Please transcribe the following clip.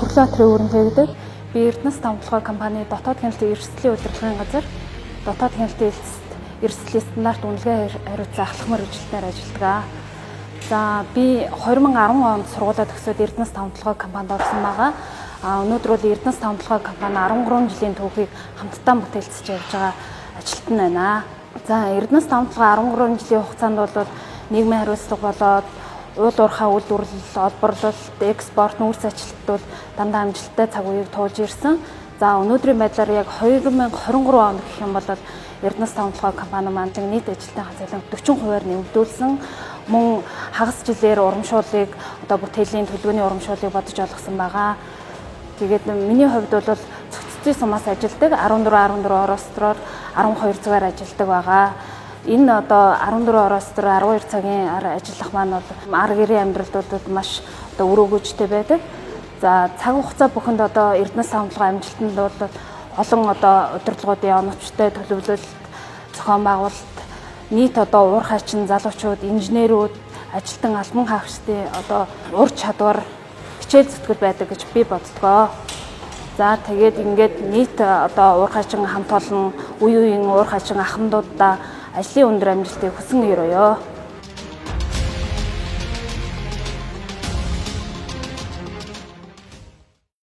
өглөө өдрийн өрн тэгдэг. Би Эрдэнэс Тавталгай компани дотоод хяналтын эрсдлийн удирдлагын газар дотоод хяналтын эрсдлийн стандарт үнэлгээ хариуцсан ахлах мэргэжилтээр ажилладаг. За би 2010 онд сургуулаа төгсөөд Эрдэнэс Тавталгай компанид орсон байгаа. Өнөөдөр бол Эрдэнэс Тавталгай компани 13 жилийн түүхийг хамтдаа бүтээлцэж явж байгаа ажилтан байна. За Эрдэнэс Тавталгай 13 жилийн хугацаанд бол нийгмийн хариуцлага болоод уул уурхай үйлдвэрлэл, олборлолт, экспорт, нүүрс ажилтнууд дандаа амжилттай цаг үеийг туулж ирсэн. За өнөөдрийн байдлаар яг 2023 онд гэх юм бол Эрдэнэс Тавталгай компани маань нийт ажилтны хязгаарлалт 40%-аар нэмэгдүүлсэн. Мөн хагас жилээр урамшууллыг бүтээлийн төлөвлөгөөний урамшууллыг бодож олгосон байгаа. Тэгээд миний хувьд бол цогцлын сумаас ажилдаг 14 оростроор 12 цагаар ажилдаг байгаа. Энэ 14 оростор 12 цагийн ажиллах маань бол ар гэрийн амьдралдад маш үр өгөөжтэй байдаг. За цаг хугацаа бүхэнд Эрдэнэс Тавталгай амжилтанд бол олон удирдлагуудын оновчтой төлөвлөлт, зохион байгуулалт, нийт уур хайчин залуучууд, инженерүүд, ажилтан албан хаагчдын ур чадвар, хичээл зүтгэл байдаг гэж би боддгоо. За тэгээд ингээд нийт уур хайчин хамт олон үе үеийн уур хайчин ахмадуудаа ажлын өндөр амжилтыг хүсэн өрөөё.